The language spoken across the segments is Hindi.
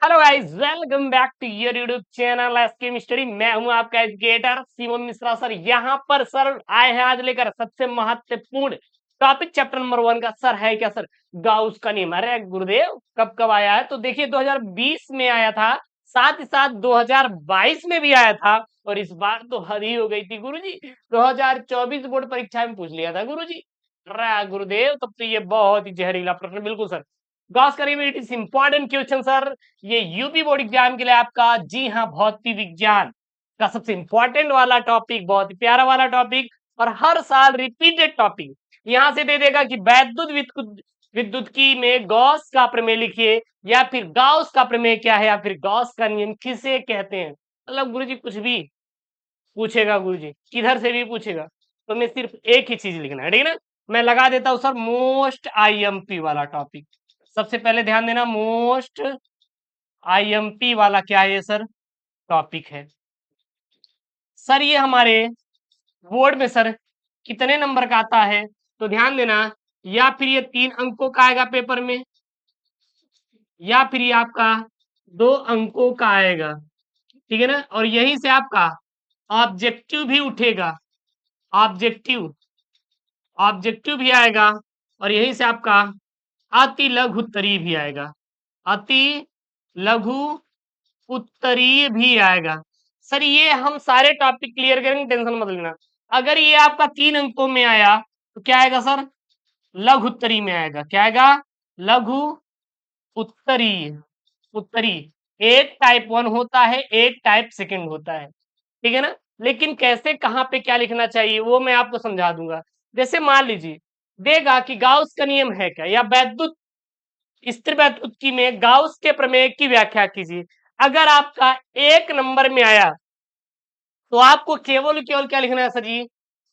Hello guys, welcome back to your YouTube channel SK mystery. मैं हूं आपका एजुकेटर शिवम मिश्रा सर। यहाँ पर सर आए हैं आज लेकर सबसे महत्वपूर्ण टॉपिक चैप्टर नंबर 1 का। सर है क्या सर? गाउस का नियम। अरे गुरुदेव, कब कब आया है? तो देखिए 2020 में आया था, साथ ही साथ 2022 में भी आया था, और इस बार तो हद ही हो गई थी गुरुजी। 2024 बोर्ड परीक्षा में पूछ लिया था गुरुजी। अरे गुरुदेव, तब तो ये बहुत ही जहरीला प्रश्न। बिल्कुल सर, गॉस करिए, it is important question sir. ये यूपी बोर्ड एग्जाम के लिए आपका, जी हाँ, भौतिक विज्ञान का सबसे इंपॉर्टेंट वाला टॉपिक, बहुत ही प्यारा वाला टॉपिक, और हर साल रिपीटेड टॉपिक। यहां से दे देगा कि विद्युत की में गॉस का प्रमेय लिखिए, या फिर गाउस का प्रमेय क्या है, या फिर गॉस का नियम किसे कहते हैं। मतलब गुरुजी कुछ भी पूछेगा, गुरुजी किधर से भी पूछेगा, तो मैं सिर्फ एक ही चीज लिखना है, ठीक है ना। मैं लगा देता हूं सर, मोस्ट आईएमपी वाला टॉपिक। सबसे पहले ध्यान देना, मोस्ट आईएमपी वाला क्या है ये सर? टॉपिक है सर। ये हमारे बोर्ड में सर कितने नंबर का आता है, तो ध्यान देना। या फिर ये 3 अंकों का आएगा पेपर में, या फिर ये आपका 2 अंकों का आएगा, ठीक है ना। और यहीं से आपका ऑब्जेक्टिव भी उठेगा, ऑब्जेक्टिव ऑब्जेक्टिव भी आएगा, और यहीं से आपका अति लघु उत्तरीय भी आएगा, अति लघु उत्तरीय भी आएगा। सर ये हम सारे टॉपिक क्लियर करेंगे, टेंशन मत लेना। अगर ये आपका 3 अंकों में आया तो क्या आएगा सर? लघु उत्तरीय में आएगा। क्या आएगा? लघु उत्तरीय। उत्तरीय एक टाइप 1 होता है, एक टाइप सेकंड होता है, ठीक है ना। लेकिन कैसे, कहाँ पे क्या लिखना चाहिए, वो मैं आपको समझा दूंगा। जैसे मान लीजिए देगा कि गाउस का नियम है क्या, या वैद्युत स्थिर वैद्युत में गाउस के प्रमेय की व्याख्या कीजिए। अगर आपका 1 नंबर में आया तो आपको केवल केवल क्या लिखना है सर जी?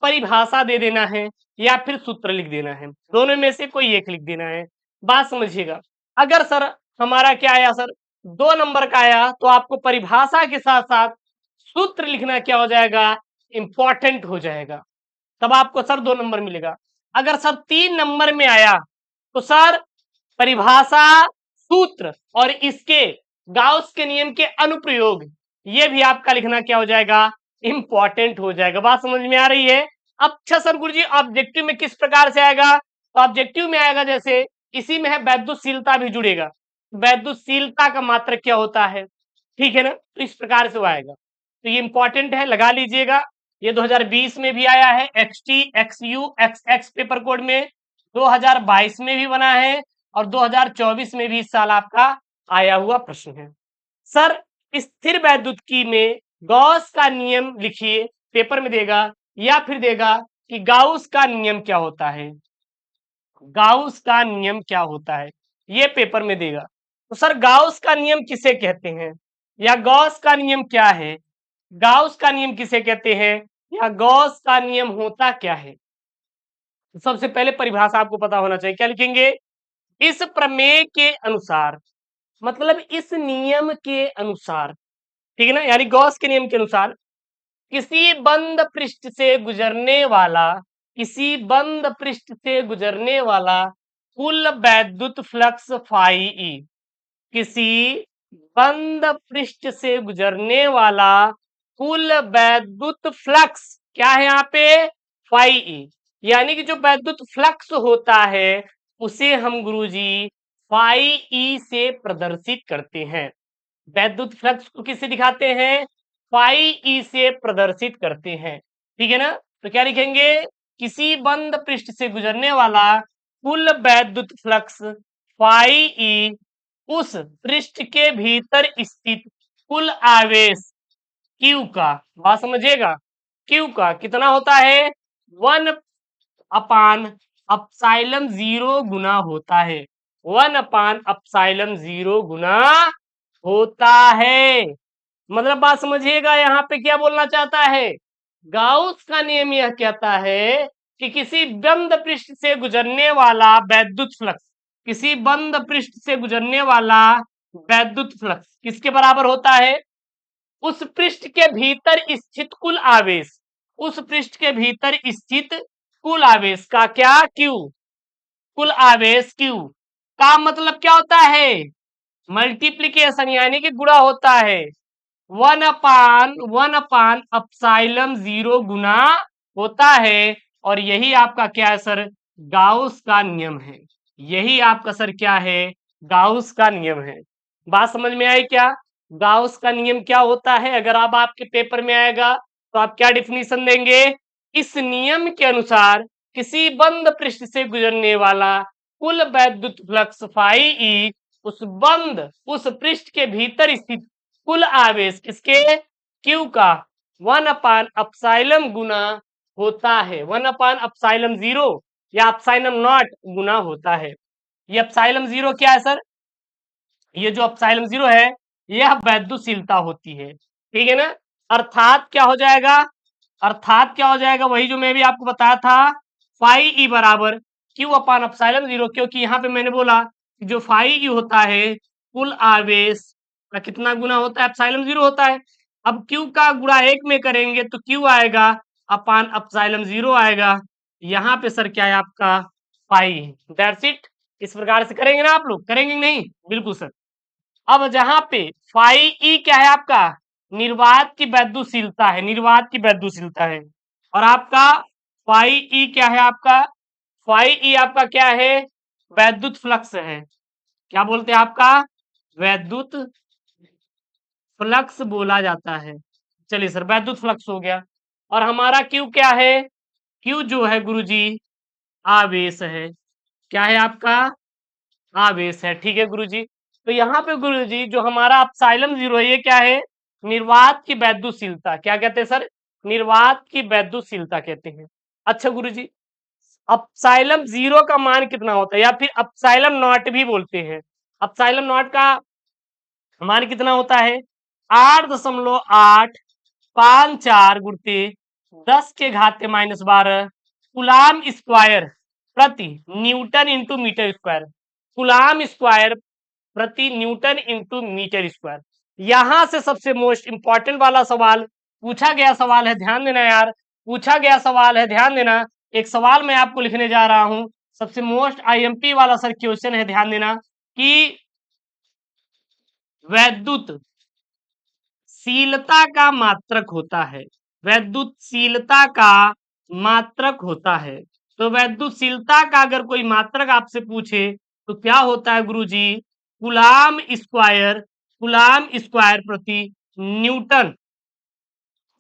परिभाषा दे देना है, या फिर सूत्र लिख देना है। दोनों में से कोई एक लिख देना है। बात समझिएगा। अगर सर हमारा क्या आया सर, 2 नंबर का आया, तो आपको परिभाषा के साथ साथ सूत्र लिखना क्या हो जाएगा? इंपॉर्टेंट हो जाएगा। तब आपको सर 2 नंबर मिलेगा। अगर सर 3 नंबर में आया तो सर परिभाषा, सूत्र और इसके गाउस के नियम के अनुप्रयोग, ये भी आपका लिखना क्या हो जाएगा? इंपॉर्टेंट हो जाएगा। बात समझ में आ रही है? अच्छा सर गुरुजी, ऑब्जेक्टिव में किस प्रकार से आएगा? तो ऑब्जेक्टिव में आएगा, जैसे इसी में है वैद्युतशीलता भी जुड़ेगा। वैद्युतशीलता का मात्रक क्या होता है, ठीक है ना। तो इस प्रकार से वो आएगा, तो ये इंपॉर्टेंट है, लगा लीजिएगा। ये 2020 में भी आया है, XT XU XX paper code में, 2022 में भी बना है, और 2024 में भी इस साल आपका आया हुआ प्रश्न है। सर स्थिर वैद्युतिकी में गॉस का नियम लिखिए, पेपर में देगा, या फिर देगा कि गाउस का नियम क्या होता है। गाउस का नियम क्या होता है, ये पेपर में देगा। तो सर गाउस का नियम किसे कहते हैं, या गॉस का नियम क्या है? गाउस का नियम किसे कहते हैं, या गॉस का नियम होता क्या है? तो सबसे पहले परिभाषा आपको पता होना चाहिए। क्या लिखेंगे? इस प्रमेय के अनुसार, मतलब इस नियम के अनुसार, ठीक है ना, यानी गॉस के नियम के अनुसार, किसी बंद पृष्ठ से गुजरने वाला, किसी बंद पृष्ठ से गुजरने वाला कुल वैद्युत फ्लक्स फाई ई, किसी बंद पृष्ठ से गुजरने वाला कुल वैद्युत फ्लक्स क्या है यहाँ पे? Phi e. यानी कि जो वैद्युत फ्लक्स होता है उसे हम गुरुजी फाई ई से प्रदर्शित करते हैं। वैद्युत फ्लक्स को किससे दिखाते हैं? फाई ई से प्रदर्शित करते हैं, ठीक है ना। तो क्या लिखेंगे? किसी बंद पृष्ठ से गुजरने वाला कुल वैद्युत फ्लक्स फाई ई उस पृष्ठ के भीतर स्थित कुल आवेश क्यू का, बात समझिएगा, क्यू का कितना होता है? 1/अपसाइलन 0 गुना होता है। 1/अपसाइलन 0 गुना होता है। मतलब बात समझिएगा, यहाँ पे क्या बोलना चाहता है? गाउस का नियम यह कहता है कि किसी बंद पृष्ठ से गुजरने वाला वैद्युत फ्लक्स, किसी बंद पृष्ठ से गुजरने वाला वैद्युत फ्लक्स किसके बराबर होता है? उस पृष्ठ के भीतर स्थित कुल आवेश, उस पृष्ठ के भीतर स्थित कुल आवेश का क्या? क्यू। कुल आवेश क्यू का मतलब क्या होता है? मल्टीप्लीकेशन यानी कि गुणा होता है, 1/1 अपसाइलम 0 गुना होता है। और यही आपका क्या है सर, गाउस का नियम है। यही आपका सर क्या है, गाउस का नियम है। बात समझ में आई क्या? गाउस का नियम क्या होता है? अगर आप आपके पेपर में आएगा तो आप क्या डिफिनीशन देंगे? इस नियम के अनुसार किसी बंद पृष्ठ से गुजरने वाला कुल वैद्युत फ्लक्स फाई ई उस पृष्ठ के भीतर स्थित कुल आवेश किसके, क्यू का 1/अपसाइलम गुना होता है, 1/अपसाइलम 0 या अपसाइलम नॉट गुना होता है। ये अपसाइलम 0 क्या है सर? ये जो अपसाइलम 0 है यह वैद्युशीलता होती है, ठीक है ना। अर्थात क्या हो जाएगा, अर्थात क्या हो जाएगा, वही जो मैं भी आपको बताया था, फाई ई बराबर Q/अपसाइलम 0, क्योंकि यहाँ पे मैंने बोला कि जो फाई ई होता है कुल आवेश का कितना गुना होता है, अपसाइलम 0 होता है। अब Q का गुणा 1 में करेंगे तो Q आएगा अपान अपसाइलम 0 आएगा। यहाँ पे सर क्या है आपका फाई, दैट्स इट। इस प्रकार से करेंगे ना आप लोग, करेंगे नहीं? बिल्कुल सर। अब जहां पे फाई ई क्या है आपका, निर्वात की वैद्युशीलता है, निर्वात की वैद्युशीलता है। और आपका फाई ई क्या है आपका, फाई ई आपका क्या है, वैद्युत फ्लक्स है। क्या बोलते हैं आपका, वैद्युत फ्लक्स बोला जाता है। चलिए सर, वैद्युत फ्लक्स हो गया। और हमारा क्यू क्या है, क्यू जो है गुरुजी आवेश है। क्या है आपका, आवेश है, ठीक है गुरुजी। तो यहाँ पे गुरुजी जो हमारा अपसाइलम 0 है ये क्या है, निर्वात की वैद्युशीलता। क्या कहते हैं सर, निर्वात की वैद्युशीलता कहते हैं। अच्छा गुरुजी, अपसाइलम 0 का मान कितना होता है, या फिर अपसाइलम नॉट भी बोलते हैं। अपसाइलम नॉट का मान कितना होता है, 8.854 गुणित 10⁻⁻12 कुलाम स्क्वायर प्रति newton into metre square, coulomb square प्रति न्यूटन इंटू मीटर स्क्वायर। यहां से सबसे मोस्ट इंपॉर्टेंट वाला सवाल पूछा गया सवाल है, ध्यान देना यार, पूछा गया सवाल है, ध्यान देना। एक सवाल मैं आपको लिखने जा रहा हूं, सबसे मोस्ट आईएमपी वाला सर क्वेश्चन है, ध्यान देना कि वैद्युत शीलता का मात्रक होता है, वैद्युतशीलता का मात्रक होता है। तो वैद्युतशीलता का अगर कोई मात्रक आपसे पूछे तो क्या होता है गुरुजी, कुलाम स्क्वायर, कुलाम स्क्वायर प्रति न्यूटन,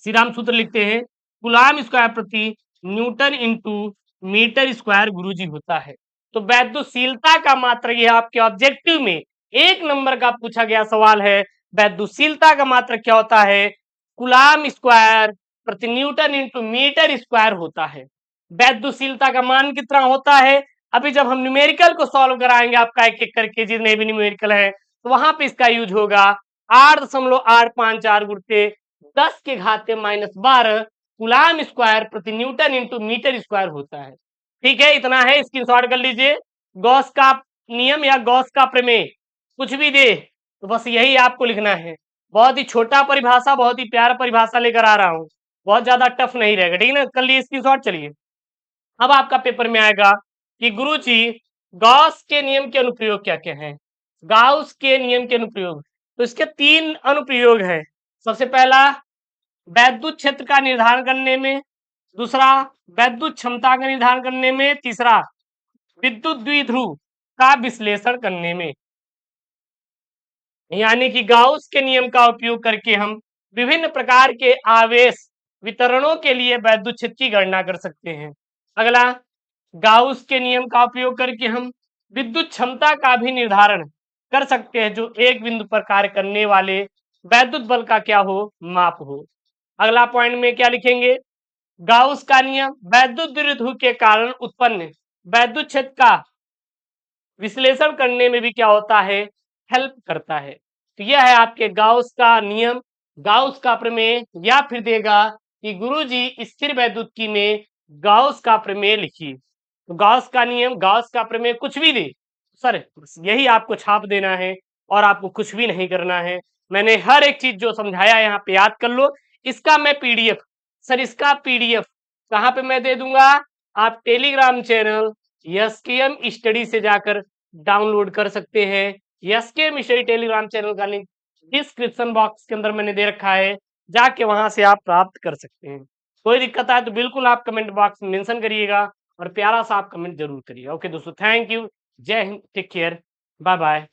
श्रीराम सूत्र लिखते हैं, कुलाम स्क्वायर प्रति न्यूटन इंटू मीटर स्क्वायर गुरुजी होता है। तो वैद्युतशीलता का मात्रक, यह आपके ऑब्जेक्टिव में 1 नंबर का पूछा गया सवाल है। वैद्युतशीलता का मात्रक क्या होता है, कुलाम स्क्वायर प्रति न्यूटन इंटू मीटर स्क्वायर होता है। वैद्युतशीलता का मान कितना होता है, अभी जब हम न्यूमेरिकल को सॉल्व कराएंगे आपका एक एक करके, जितने भी न्यूमेरिकल है तो वहां पे इसका यूज होगा। 8.854 गुणित 10⁻12 कुलाम स्क्वायर प्रति न्यूटन इंटू मीटर स्क्वायर होता है। ठीक है, इतना है, स्क्रीनशॉट कर लीजिए। गॉस का नियम या गॉस का प्रमेय कुछ भी दे तो बस यही आपको लिखना है। बहुत ही छोटा परिभाषा, बहुत ही प्यारा परिभाषा लेकर आ रहा हूँ, बहुत ज्यादा टफ नहीं रहेगा, ठीक है ना। कर लिए स्क्रीनशॉट। चलिए अब आपका पेपर में आएगा कि गुरुजी गॉस के नियम के अनुप्रयोग क्या क्या हैं। गाउस के नियम के अनुप्रयोग, तो इसके 3 अनुप्रयोग है। सबसे पहला वैद्युत क्षेत्र का निर्धारण करने में, दूसरा वैद्युत क्षमता का निर्धारण करने में, तीसरा विद्युत द्विध्रुव का विश्लेषण करने में। यानी कि गाउस के नियम का उपयोग करके हम विभिन्न प्रकार के आवेश वितरणों के लिए वैद्युत क्षेत्र की गणना कर सकते हैं। अगला, गाउस के नियम का उपयोग करके हम विद्युत क्षमता का भी निर्धारण कर सकते हैं, जो एक बिंदु पर कार्य करने वाले वैद्युत बल का क्या हो, माप हो। अगला पॉइंट में क्या लिखेंगे, गाउस का नियम वैद्युत द्विध्रुव के कारण उत्पन्न वैद्युत क्षेत्र का विश्लेषण करने में भी क्या होता है, हेल्प करता है। तो यह है आपके गाउस का नियम, गाउस का प्रमेय, या फिर देगा कि गुरुजी स्थिर वैद्युतिकी में गाउस का प्रमेय लिखिए। तो गाउस का नियम, गाउस का प्रमेय कुछ भी दे सर, यही आपको छाप देना है और आपको कुछ भी नहीं करना है। मैंने हर एक चीज जो समझाया यहाँ पे याद कर लो। इसका मैं पीडीएफ, सर इसका पीडीएफ कहाँ पे मैं दे दूंगा, आप टेलीग्राम चैनल एसकेएम स्टडी से जाकर डाउनलोड कर सकते हैं। एसके मिस्ट्री टेलीग्राम चैनल का लिंक डिस्क्रिप्शन बॉक्स के अंदर मैंने दे रखा है, जाके वहां से आप प्राप्त कर सकते हैं। कोई दिक्कत आए तो बिल्कुल आप कमेंट बॉक्स में मेंशन करिएगा और प्यारा सा आप कमेंट जरूर करिएगा। ओके दोस्तों, थैंक यू, जय Hind, take care, bye bye.